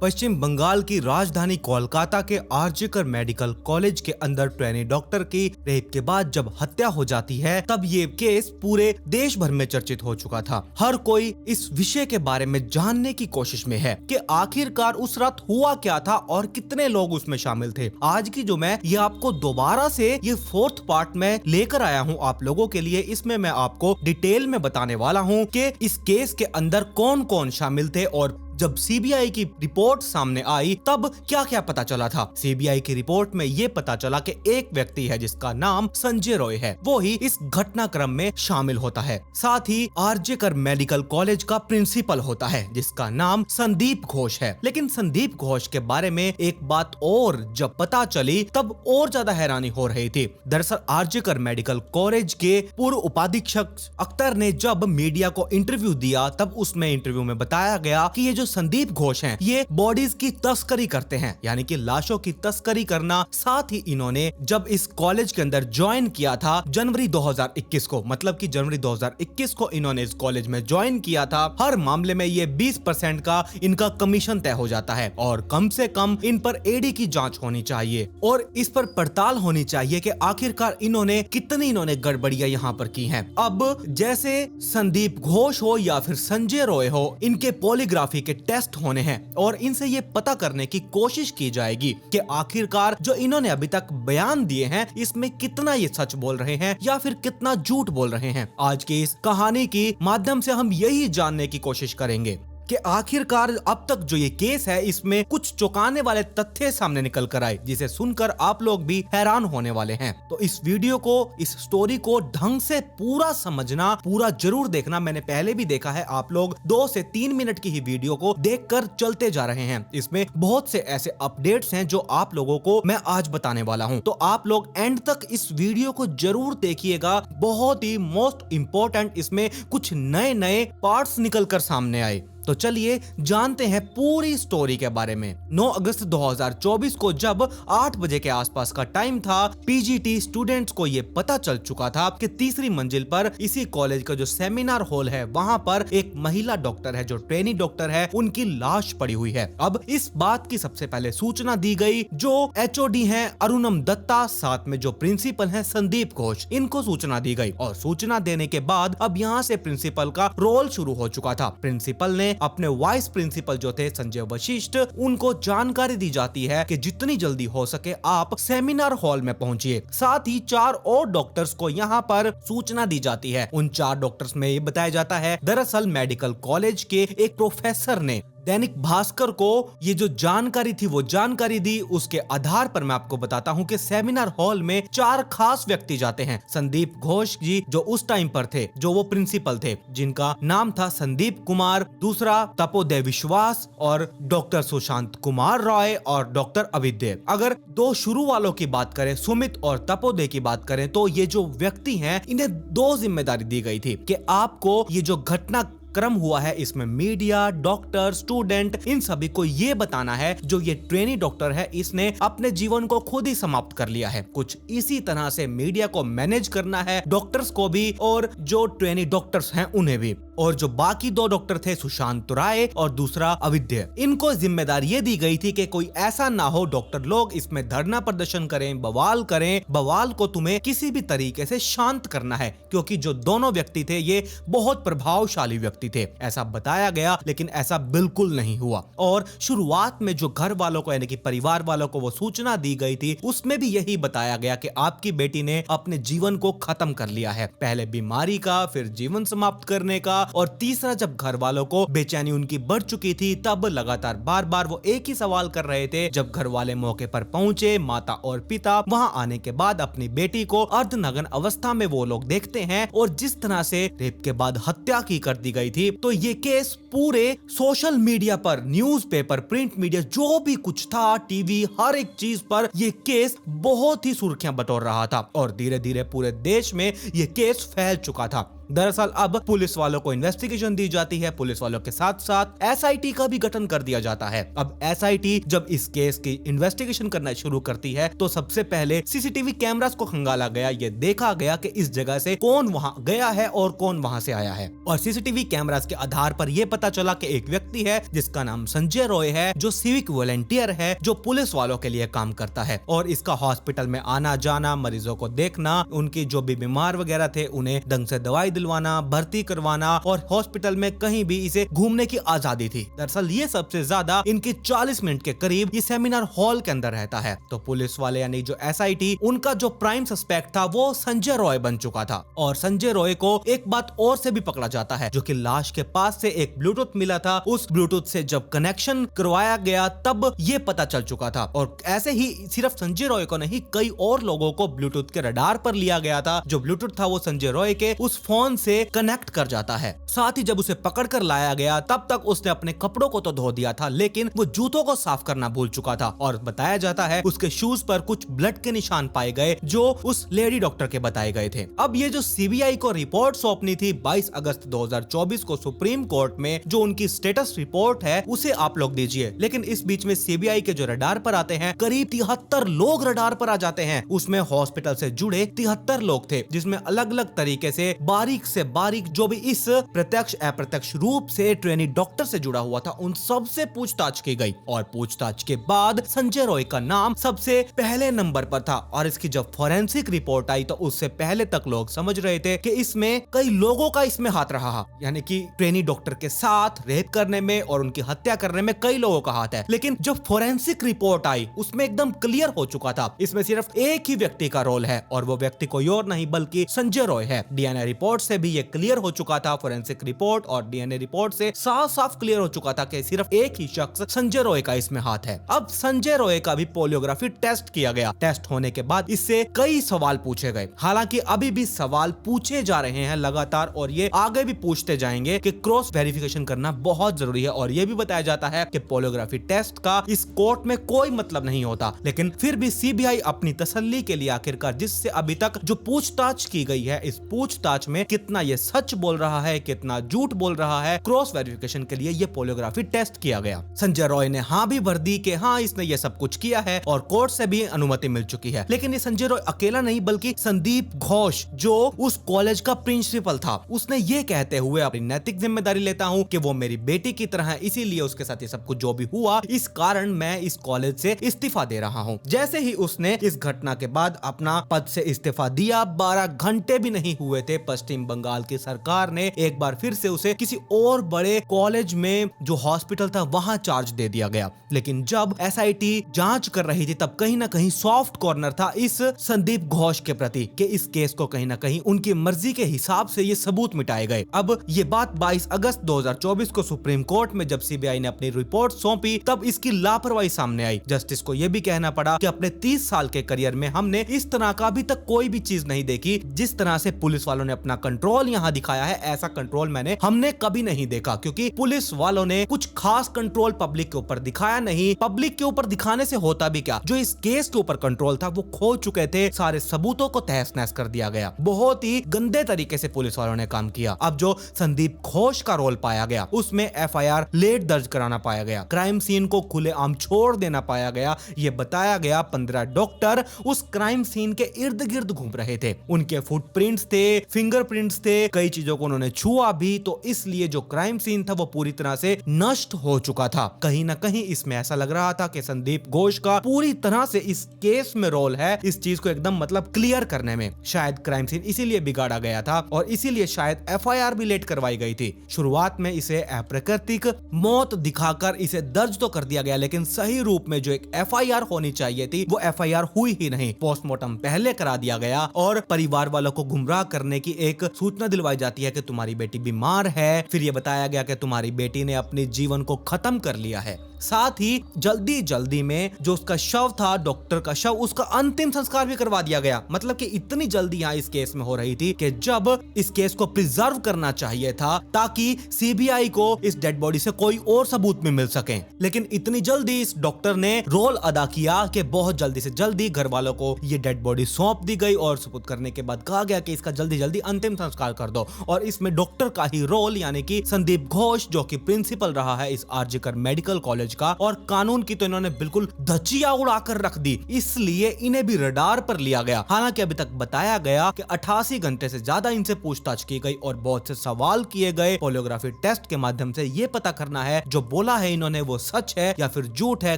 पश्चिम बंगाल की राजधानी कोलकाता के आरजीकर मेडिकल कॉलेज के अंदर ट्रेनी डॉक्टर की रेप के बाद जब हत्या हो जाती है, तब ये केस पूरे देश भर में चर्चित हो चुका था। हर कोई इस विषय के बारे में जानने की कोशिश में है कि आखिरकार उस रात हुआ क्या था और कितने लोग उसमें शामिल थे। आज की जो मैं ये आपको दोबारा से ये 4th पार्ट में लेकर आया हूँ आप लोगों के लिए, इसमें मैं आपको डिटेल में बताने वाला हूँ कि इस केस के अंदर कौन कौन शामिल थे और जब सीबीआई की रिपोर्ट सामने आई तब क्या क्या पता चला था। सीबीआई की रिपोर्ट में ये पता चला कि एक व्यक्ति है जिसका नाम संजय रॉय है, वो ही इस घटनाक्रम में शामिल होता है। साथ ही आरजेकर मेडिकल कॉलेज का प्रिंसिपल होता है जिसका नाम संदीप घोष है। लेकिन संदीप घोष के बारे में एक बात और जब पता चली तब और ज्यादा हैरानी हो रही थी। दरअसल आरजेकर मेडिकल कॉलेज के पूर्व उपाधीक्षक अख्तर ने जब मीडिया को इंटरव्यू दिया तब उसमें इंटरव्यू में बताया गया कि ये जो संदीप घोष हैं, ये बॉडीज की तस्करी करते हैं, यानी कि लाशों की तस्करी करना। साथ ही इन्होंने जब इस कॉलेज के अंदर ज्वाइन किया था जनवरी 2021 को, मतलब कि जनवरी 2021 को इन्होंने इस कॉलेज में ज्वाइन किया था। हर मामले में ये 20% का इनका कमीशन तय हो जाता है और कम से कम इन पर एडी की जांच होनी चाहिए और इस पर पड़ताल होनी चाहिए कि आखिरकार इन्होंने कितनी गड़बड़ियां यहाँ पर की हैं। अब जैसे संदीप घोष हो या फिर संजय रॉय हो, इनके पॉलीग्राफी के टेस्ट होने हैं और इनसे ये पता करने की कोशिश की जाएगी कि आखिरकार जो इन्होंने अभी तक बयान दिए हैं इसमें कितना ये सच बोल रहे हैं या फिर कितना झूठ बोल रहे हैं। आज की इस कहानी की माध्यम से हम यही जानने की कोशिश करेंगे कि आखिरकार अब तक जो ये केस है इसमें कुछ चौंकाने वाले तथ्य सामने निकल कर आए जिसे सुनकर आप लोग भी हैरान होने वाले हैं। तो इस वीडियो को, इस स्टोरी को ढंग से पूरा समझना, पूरा जरूर देखना। मैंने पहले भी देखा है, आप लोग 2 से 3 मिनट की ही वीडियो को देखकर चलते जा रहे हैं। इसमें बहुत से ऐसे अपडेट्स हैं जो आप लोगों को मैं आज बताने वाला हूं, तो आप लोग एंड तक इस वीडियो को जरूर देखिएगा। बहुत ही मोस्ट इंपॉर्टेंट इसमें कुछ नए नए पार्ट्स निकल कर सामने आए। तो चलिए जानते हैं पूरी स्टोरी के बारे में। 9 अगस्त 2024 को जब 8 बजे के आसपास का टाइम था, पीजीटी स्टूडेंट्स को ये पता चल चुका था कि तीसरी मंजिल पर इसी कॉलेज का जो सेमिनार हॉल है वहां पर एक महिला डॉक्टर है जो ट्रेनी डॉक्टर है, उनकी लाश पड़ी हुई है। अब इस बात की सबसे पहले सूचना दी गई जो एचओडी हैं अरुणम दत्ता, साथ में जो प्रिंसिपल हैं संदीप घोष, इनको सूचना दी गई और सूचना देने के बाद अब यहाँ से प्रिंसिपल का रोल शुरू हो चुका था। प्रिंसिपल ने अपने वाइस प्रिंसिपल जो थे संजय वशिष्ठ, उनको जानकारी दी जाती है कि जितनी जल्दी हो सके आप सेमिनार हॉल में पहुंचिए। साथ ही 4 और डॉक्टर्स को यहाँ पर सूचना दी जाती है। उन 4 डॉक्टर्स में ये बताया जाता है दरअसल मेडिकल कॉलेज के एक प्रोफेसर ने दैनिक भास्कर को ये जो जानकारी थी वो जानकारी दी। उसके आधार पर मैं आपको बताता हूँ कि सेमिनार हॉल में 4 खास व्यक्ति जाते हैं। संदीप घोष जी जो उस टाइम पर थे, जो वो प्रिंसिपल थे, जिनका नाम था संदीप कुमार, दूसरा तपोदय विश्वास और डॉक्टर सुशांत कुमार रॉय और डॉक्टर अविद्य। अगर 2 शुरू वालों की बात करें, सुमित और तपोदय की बात करें, तो ये जो व्यक्ति हैं इन्हें 2 जिम्मेदारी दी गई थी कि आपको ये जो घटना क्रम हुआ है इसमें मीडिया, डॉक्टर, स्टूडेंट, इन सभी को ये बताना है जो ये ट्रेनी डॉक्टर है इसने अपने जीवन को खुद ही समाप्त कर लिया है। कुछ इसी तरह से मीडिया को मैनेज करना है, डॉक्टर्स को भी और जो ट्रेनी डॉक्टर्स हैं उन्हें भी। और जो बाकी 2 डॉक्टर थे सुशांत राय और दूसरा अविद्य, इनको जिम्मेदारी ये दी गई थी कि कोई ऐसा ना हो डॉक्टर लोग इसमें धरना प्रदर्शन करें, बवाल करें। बवाल को तुम्हें किसी भी तरीके से शांत करना है क्योंकि जो दोनों व्यक्ति थे ये बहुत प्रभावशाली व्यक्ति थे, ऐसा बताया गया। लेकिन ऐसा बिल्कुल नहीं हुआ और शुरुआत में जो घर वालों को यानी कि परिवार वालों को वो सूचना दी गई थी उसमें भी यही बताया गया कि आपकी बेटी ने अपने जीवन को खत्म कर लिया है, पहले बीमारी का, फिर जीवन समाप्त करने का, और तीसरा जब घर वालों को बेचैनी उनकी बढ़ चुकी थी तब लगातार बार बार वो एक ही सवाल कर रहे थे। जब घर वाले मौके पर पहुंचे, माता और पिता वहां आने के बाद अपनी बेटी को अर्धनग्न अवस्था में वो लोग देखते हैं और जिस तरह से रेप के बाद हत्या की कर दी गई थी, तो ये केस पूरे सोशल मीडिया पर, न्यूज़पेपर, प्रिंट मीडिया, जो भी कुछ था, टीवी, हर एक चीज पर ये केस बहुत ही सुर्खियां बटोर रहा था और धीरे धीरे पूरे देश में ये केस फैल चुका था। दरअसल अब पुलिस वालों को इन्वेस्टिगेशन दी जाती है, पुलिस वालों के साथ साथ एसआईटी का भी गठन कर दिया जाता है। अब एसआईटी जब इस केस की इन्वेस्टिगेशन करना शुरू करती है तो सबसे पहले सीसीटीवी कैमरास को खंगाला गया, ये देखा गया कि इस जगह से कौन वहां गया है और कौन वहां से आया है। और सीसीटीवी कैमरास के आधार पर यह पता चला कि एक व्यक्ति है जिसका नाम संजय रॉय है, जो सिविक वॉलंटियर है, जो पुलिस वालों के लिए काम करता है और इसका हॉस्पिटल में आना जाना, मरीजों को देखना, उनकी जो भी बीमार वगैरह थे उन्हें ढंग से दवाई दिलवाना, भर्ती करवाना और हॉस्पिटल में कहीं भी इसे घूमने की आजादी थी। दरअसल ये सबसे ज्यादा इनके 40 मिनट के करीब ये सेमिनार हॉल के अंदर रहता है। तो पुलिस वाले यानी जो एसआईटी, उनका जो प्राइम सस्पेक्ट था वो संजय रॉय बन चुका था। और संजय रॉय को एक बात और से भी पकड़ा जाता है, जो कि लाश के पास से एक ब्लूटूथ मिला था, उस ब्लूटूथ से जब कनेक्शन करवाया गया तब ये पता चल चुका था। और ऐसे ही सिर्फ संजय रॉय को नहीं, कई और लोगों को ब्लूटूथ के रडार पर लिया गया था। जो ब्लूटूथ था वो संजय रॉय के उस फोन से कनेक्ट कर जाता है। साथ ही जब उसे पकड़ कर लाया गया तब तक उसने अपने कपड़ों को तो धो दिया था, लेकिन वो जूतों को साफ करना भूल चुका था। और बताया जाता है उसके शूज पर कुछ ब्लड के निशान पाए गए जो उस लेडी डॉक्टर के बताए गए थे। अब ये जो सीबीआई को रिपोर्ट सौंपनी थी 22 अगस्त 2024 को सुप्रीम कोर्ट में, जो उनकी स्टेटस रिपोर्ट है उसे आप लोग दीजिए। लेकिन इस बीच में सीबीआई के जो रडार पर आते हैं, करीब 73 लोग रडार पर आ जाते हैं। उसमें हॉस्पिटल से जुड़े 73 लोग थे, जिसमें अलग अलग तरीके से बारीक जो भी इस प्रत्यक्ष अप्रत्यक्ष रूप से ट्रेनी डॉक्टर से जुड़ा हुआ था, उन सब से पूछताछ की गई। और पूछताछ के बाद संजय रॉय का नाम सबसे पहले नंबर पर था। और इसकी जब फॉरेंसिक रिपोर्ट आई तो उससे पहले तक लोग समझ रहे थे कि इसमें कई लोगों का इसमें हाथ रहा, यानी कि ट्रेनी डॉक्टर के साथ रेप करने में और उनकी हत्या करने में कई लोगों का हाथ है। लेकिन जब फॉरेंसिक रिपोर्ट आई उसमें एकदम क्लियर हो चुका था, इसमें सिर्फ एक ही व्यक्ति का रोल है और वो व्यक्ति कोई और नहीं बल्कि संजय रॉय है। डीएनए रिपोर्ट से भी ये क्लियर हो चुका था, फॉरेंसिक रिपोर्ट और डीएनए रिपोर्ट से साफ साफ क्लियर हो चुका था कि सिर्फ एक ही शख्स संजय रॉय का इसमें हाथ है। अब संजय रॉय का भी पोलियोग्राफी टेस्ट किया गया। टेस्ट होने के बाद इससे कई सवाल पूछे गए, हालांकि अभी भी सवाल पूछे जा रहे हैं लगातार और ये आगे भी पूछते जाएंगे कि क्रॉस वेरिफिकेशन करना बहुत जरूरी है। और ये भी बताया जाता है कि पोलियोग्राफी टेस्ट का इस कोर्ट में कोई मतलब नहीं होता, लेकिन फिर भी सीबीआई अपनी तसल्ली के लिए आखिरकार जिससे अभी तक जो पूछताछ की गई है, इस पूछताछ में कितना ये सच बोल रहा है, कितना झूठ बोल रहा है, क्रॉस वेरिफिकेशन के लिए ये पोलियोग्राफी टेस्ट किया गया। संजय रॉय ने हाँ भी भर दी कि हाँ इसने ये सब कुछ किया है और कोर्ट से भी अनुमति मिल चुकी है। लेकिन ये संजय रॉय अकेला नहीं बल्कि संदीप घोष, जो उस कॉलेज का प्रिंसिपल था, उसने ये कहते हुए अपनी नैतिक जिम्मेदारी लेता हूँ कि वो मेरी बेटी की तरह है, इसीलिए उसके साथ ये सब कुछ जो भी हुआ इस कारण मैं इस कॉलेज से इस्तीफा दे रहा हूँ। जैसे ही उसने इस घटना के बाद अपना पद से इस्तीफा दिया, 12 घंटे भी नहीं हुए थे, पश्चिम बंगाल की सरकार ने एक बार फिर से उसे किसी और बड़े कॉलेज में जो हॉस्पिटल था वहां चार्ज दे दिया गया। लेकिन जब एसआईटी जांच कर रही थी तब कहीं ना कहीं सॉफ्ट कॉर्नर था इस संदीप घोष के प्रति कि इस केस को कहीं ना कहीं उनकी मर्जी के हिसाब से ये सबूत मिटाए गए। अब ये बात 22 अगस्त 2024 को सुप्रीम कोर्ट में जब सीबीआई ने अपनी रिपोर्ट सौंपी तब इसकी लापरवाही सामने आई। जस्टिस को यह भी कहना पड़ा कि अपने 30 साल के करियर में हमने इस तरह का अभी तक कोई भी चीज नहीं देखी, जिस तरह से पुलिस वालों ने अपना कंट्रोल यहाँ दिखाया है ऐसा कंट्रोल हमने कभी नहीं देखा। क्योंकि पुलिस वालों ने कुछ खास कंट्रोल पब्लिक के ऊपर दिखाया नहीं। पब्लिक के ऊपर दिखाने से होता भी क्या, जो इस केस के ऊपर कंट्रोल था वो खो चुके थे, सारे सबूतों को तहस नहस कर दिया गया। बहुत ही गंदे तरीके से पुलिस वालों ने काम किया। अब जो संदीप घोष का रोल पाया गया उसमें एफआईआर लेट दर्ज कराना पाया गया, क्राइम सीन को खुलेआम छोड़ देना पाया गया। ये बताया गया 15 डॉक्टर उस क्राइम सीन के इर्द गिर्द घूम रहे थे, उनके फुटप्रिंट्स थे, फिंगरप्रिंट्स थे, कई चीजों को उन्होंने छुआ भी, तो इसलिए जो क्राइम सीन था वो पूरी तरह से नष्ट हो चुका था। कहीं ना कहीं इसमें ऐसा लग रहा था कि संदीप घोष का पूरी तरह से इस केस में रोल है, इस चीज को एकदम मतलब क्लियर करने में। शायद क्राइम सीन इसीलिए बिगाड़ा गया था और इसीलिए शायद एफआईआर भी लेट करवाई गई थी। शुरुआत में इसे अप्राकृतिक मौत दिखाकर इसे दर्ज तो कर दिया गया, लेकिन सही रूप में जो एक एफआईआर होनी चाहिए थी वो एफआईआर हुई ही नहीं। पोस्टमार्टम पहले करा दिया गया और परिवार वालों को गुमराह करने की एक सूचना दिलवाई जाती है कि तुम्हारी बेटी बीमार है, फिर ये बताया गया कि तुम्हारी बेटी ने अपने जीवन को खत्म कर लिया है। साथ ही जल्दी जल्दी में जो उसका शव था, डॉक्टर का शव, उसका अंतिम संस्कार भी करवा दिया गया। मतलब कि इतनी जल्दी यहाँ इस केस में हो रही थी कि जब इस केस को प्रिजर्व करना चाहिए था ताकि सीबीआई को इस डेड बॉडी से कोई और सबूत भी मिल सके, लेकिन इतनी जल्दी इस डॉक्टर ने रोल अदा किया कि बहुत जल्दी से जल्दी घर वालों को ये डेड बॉडी सौंप दी गई और सबूत करने के बाद कहा गया कि इसका जल्दी जल्दी अंतिम संस्कार कर दो। और इसमें डॉक्टर का ही रोल यानी कि संदीप घोष जो कि प्रिंसिपल रहा है इस आरजीकर मेडिकल कॉलेज का, और कानून की तो इन्होंने बिल्कुल धज्जियां उड़ाकर रख दी, इसलिए इन्हें भी रडार पर लिया गया। हालांकि अभी तक बताया गया कि 88 घंटे से ज्यादा इनसे पूछताछ की गई और बहुत से सवाल किए गए। पॉलीग्राफी टेस्ट के माध्यम से ये पता करना है जो बोला है इन्होंने वो सच है या फिर झूठ है।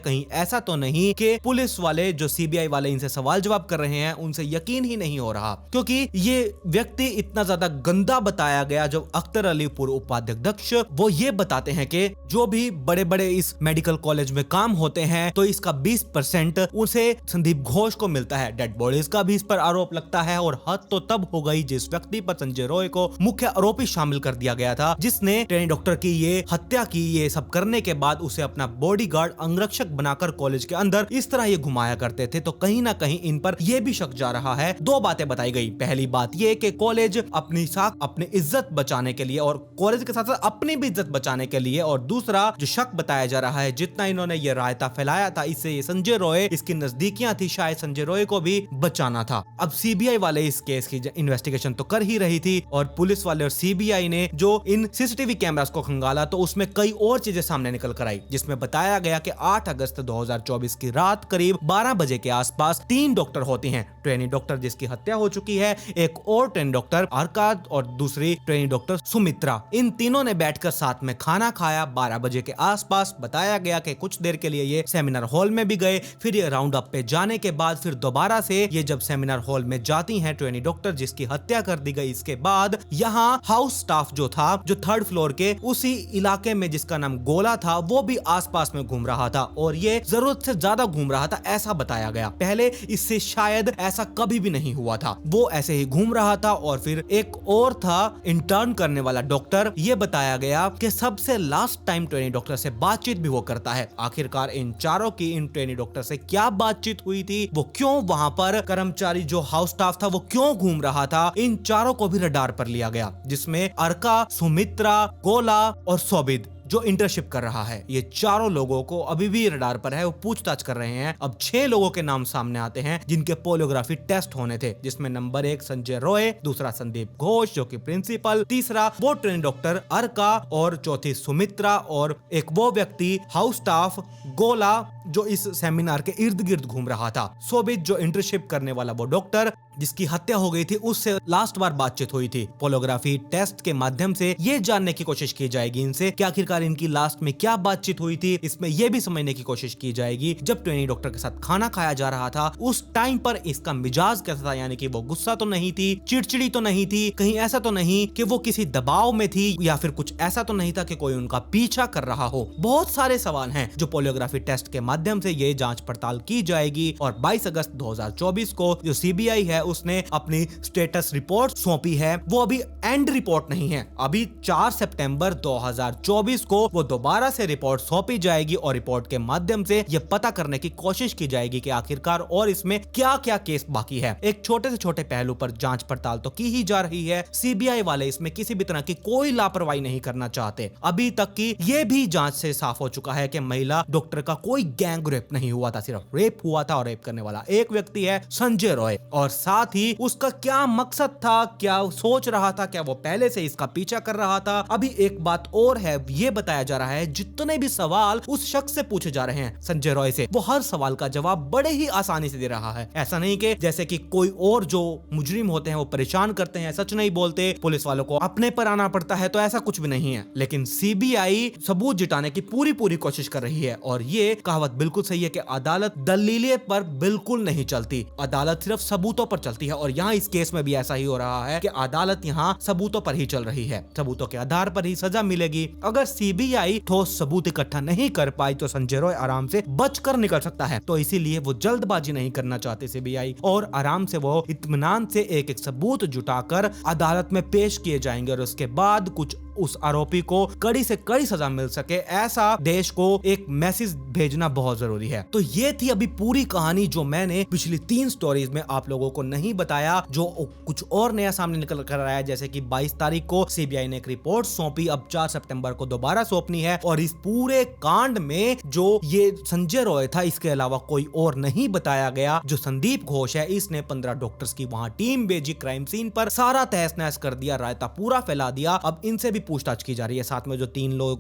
कहीं ऐसा तो नहीं कि पुलिस वाले जो सीबीआई वाले इनसे सवाल जवाब कर रहे हैं उनसे यकीन ही नहीं हो रहा, क्योंकि ये व्यक्ति इतना ज्यादा गंदा बताया गया। जो अख्तर अली पूर्व उपाध्यक्ष वो ये बताते हैं कि जो भी बड़े बड़े इस मेडिकल कॉलेज में काम होते हैं तो इसका 20% उसे संदीप घोष को मिलता है। डेड बॉडीज का भी इस पर आरोप लगता है और हद तो तब हो गई जिस व्यक्ति पर संजय रॉय को मुख्य आरोपी शामिल कर दिया गया था, जिसने ट्रेनी डॉक्टर की ये हत्या की। ये सब करने के बाद उसे अपना बॉडीगार्ड अंगरक्षक बनाकर कॉलेज के अंदर इस तरह ये घुमाया करते थे। तो कहीं ना कहीं इन पर यह भी शक जा रहा है। दो बातें बताई गई। पहली बात ये कि कॉलेज अपनी साख अपनी इज्जत बचाने के लिए और कॉलेज के साथ साथ अपनी भी इज्जत बचाने के लिए, और दूसरा जो शक बताया जा रहा है जितना इन्होंने ये रायता फैलाया था इससे ये संजय रॉय इसकी नजदीकियां थी, शायद संजय रॉय को भी बचाना था। अब सीबीआई वाले इस केस की इन्वेस्टिगेशन तो कर ही रही थी और पुलिस वाले और सीबीआई ने जो इन सीसीटीवी कैमरास को खंगाला तो उसमें कई और चीजें सामने निकल कर आई, जिसमें बताया गया कि 8 अगस्त 2024 की रात करीब 12 बजे के आसपास 3 डॉक्टर होते हैं। ट्रेनी डॉक्टर जिसकी हत्या हो चुकी है, एक और ट्रेनी डॉक्टर अरकाद और दूसरी ट्रेनी डॉक्टर सुमित्रा, इन तीनों ने बैठकर साथ में खाना खाया। 12 बजे के आसपास बताया गया कि कुछ देर के लिए ये सेमिनार हॉल में भी गए। फिर ये राउंड अप पे जाने के बाद फिर दोबारा से ये जब सेमिनार हॉल में जाती हैं ट्रेनी डॉक्टर जिसकी हत्या कर दी गई, इसके बाद यहाँ हाउस स्टाफ जो था जो 3rd फ्लोर के उसी इलाके में जिसका नाम गोला था वो भी आसपास में घूम रहा था और ये जरूरत से ज्यादा घूम रहा था, ऐसा बताया गया। पहले इससे शायद ऐसा कभी भी नहीं हुआ था, वो ऐसे ही घूम रहा था। और फिर एक और था इंटर्न करने वाला डॉक्टर, ये बताया गया कि सबसे लास्ट टाइम ट्रेनी डॉक्टर से बातचीत भी वो करता है। आखिरकार इन चारों की इन ट्रेनी डॉक्टर से क्या बातचीत हुई थी, वो क्यों वहां पर कर्मचारी जो हाउस स्टाफ था वो क्यों घूम रहा था, इन चारों को भी रडार पर लिया गया, जिसमें अर्का, सुमित्रा, गोला और सोबिद जो इंटर्नशिप कर रहा है। ये चारों लोगों को अभी भी रडार पर है, वो पूछताछ कर रहे हैं। अब 6 लोगों के नाम सामने आते हैं जिनके पॉलीग्राफी टेस्ट होने थे, जिसमें नंबर 1 संजय रॉय, दूसरा संदीप घोष जो कि प्रिंसिपल, तीसरा वो ट्रेनी डॉक्टर अर्का और चौथी सुमित्रा और एक वो व्यक्ति हाउस स्टाफ गोला जो इस सेमिनार के इर्द गिर्द घूम रहा था। सोबित जो इंटर्नशिप करने वाला वो डॉक्टर जिसकी हत्या हो गई थी उससे लास्ट बार बातचीत हुई थी। पॉलीग्राफी टेस्ट के माध्यम से ये जानने की कोशिश की जाएगी इनसे कि आखिरकार इनकी लास्ट में क्या बातचीत हुई थी। इसमें यह भी समझने की कोशिश की जाएगी जब ट्रेनी डॉक्टर के साथ खाना खाया जा रहा था उस टाइम पर इसका मिजाज कैसा था, यानी कि वो गुस्सा तो नहीं थी, चिड़चिड़ी तो नहीं थी, कहीं ऐसा तो नहीं कि वो किसी दबाव में थी, या फिर कुछ ऐसा तो नहीं था कि कोई उनका पीछा कर रहा हो। बहुत सारे सवाल हैं जो पॉलीग्राफी टेस्ट के माध्यम से ये जांच पड़ताल की जाएगी। और 22 अगस्त 2024 को जो सीबीआई है उसने अपनी स्टेटस रिपोर्ट सौंपी है। वो अभी एंड रिपोर्ट नहीं है, अभी 4 सितंबर 2024 को वो दोबारा से रिपोर्ट सौंपी जाएगी और रिपोर्ट के माध्यम से ये पता करने की कोशिश की जाएगी कि आखिरकार और इसमें क्या क्या केस बाकी है। एक छोटे से छोटे पहलू पर जांच पड़ताल तो की ही जा रही है। सीबीआई वाले इसमें किसी भी तरह की कोई लापरवाही नहीं करना चाहते। अभी तक की ये भी जांच से साफ हो चुका है कि महिला डॉक्टर का कोई गैंग रेप नहीं हुआ था, सिर्फ रेप हुआ था और रेप करने वाला एक व्यक्ति है संजय रॉय। और साथ ही उसका क्या मकसद था, क्या सोच रहा था, क्या वो पहले से इसका पीछा कर रहा था। अभी एक बात और है, ये बताया जा रहा है जितने भी सवाल उस शख्स से पूछे जा रहे हैं संजय रॉय से, वो हर सवाल का जवाब बड़े ही आसानी से दे रहा है। ऐसा नहीं कि जैसे कि कोई और जो मुजरिम होते हैं वो परेशान करते हैं, सच नहीं बोलते, पुलिस वालों को अपने पर आना पड़ता है, तो ऐसा कुछ भी नहीं है। लेकिन सीबीआई सबूत जुटाने की पूरी कोशिश कर रही है। और ये कहावत बिल्कुल सही है कि अदालत दलीलें पर बिल्कुल नहीं चलती, अदालत सिर्फ सबूतों पर चलती है। और यहाँ इस केस में भी ऐसा ही हो रहा है कि अदालत यहाँ सबूतों पर ही चल रही है, सबूतों के आधार पर ही सजा मिलेगी। अगर सीबीआई ठोस सबूत इकट्ठा नहीं कर पाई तो संजय रॉय आराम से बचकर निकल सकता है। तो इसीलिए वो जल्दबाजी नहीं करना चाहते सीबीआई, और आराम से वो इत्मीनान से एक एक सबूत जुटाकर अदालत में पेश किए जाएंगे और उसके बाद कुछ उस आरोपी को कड़ी से कड़ी सजा मिल सके, ऐसा देश को एक मैसेज भेजना बहुत जरूरी है। तो ये थी अभी पूरी कहानी जो मैंने पिछली 3 स्टोरीज में आप लोगों को नहीं बताया, जो कुछ और नया सामने निकल कर आया। जैसे कि 22 तारीख को सीबीआई ने एक रिपोर्ट सौंपी, अब 4 सितंबर को दोबारा सौंपनी है। और इस पूरे कांड में जो ये संजय रॉय था, इसके अलावा कोई और नहीं बताया गया। जो संदीप घोष है, इसने 15 डॉक्टर्स की वहां टीम भेजी क्राइम सीन पर, सारा तहस नहस कर दिया, रायता पूरा फैला दिया। अब इनसे भी पूछताछ की जा रही है। साथ में जो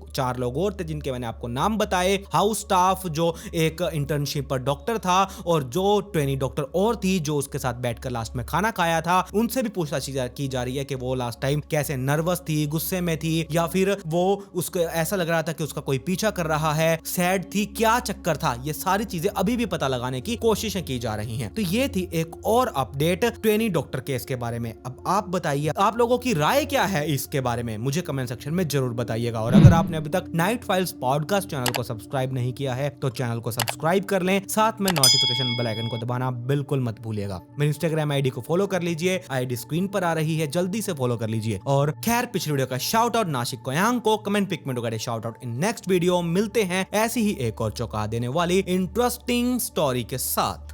4 लोग और थे जिनके मैंने आपको नाम बताए, हाउस स्टाफ, जो एक इंटर्नशिप पर डॉक्टर था, और जो ट्रेनी डॉक्टर और थी जो उसके साथ बैठकर लास्ट में खाना खाया था, उनसे भी पूछताछ की जा रही है कि वो लास्ट टाइम कैसे नर्वस थी, गुस्से में थी, या फिर वो उसको ऐसा लग रहा था कि उसका कोई पीछा कर रहा है, सैड थी, क्या चक्कर था। ये सारी चीजें अभी भी पता लगाने की कोशिशें की जा रही हैं। तो ये थी एक और अपडेट ट्रेनी डॉक्टर केस के बारे में। अब आप बताइए, आप लोगों की राय क्या है इसके बारे में, मुझे कमेंट सेक्शन में जरूर बताइएगा। और अगर आपने अभी तक नाइट फाइल्स पॉडकास्ट चैनल को सब्सक्राइब नहीं किया है तो चैनल को सब्सक्राइब कर लें, साथ में नोटिफिकेशन बेल आइकन को दबाना बिल्कुल मत भूलिएगा। मेरे इंस्टाग्राम आईडी को फॉलो कर लीजिए, आईडी स्क्रीन पर आ रही है, जल्दी से फॉलो कर लीजिए। और खैर, पिछले वीडियो का शाउट आउट नासिक कोयांग को कमेंट पिक में डोगा shout out in next video. मिलते हैं ऐसी ही एक और चौंका देने वाली इंटरेस्टिंग स्टोरी के साथ।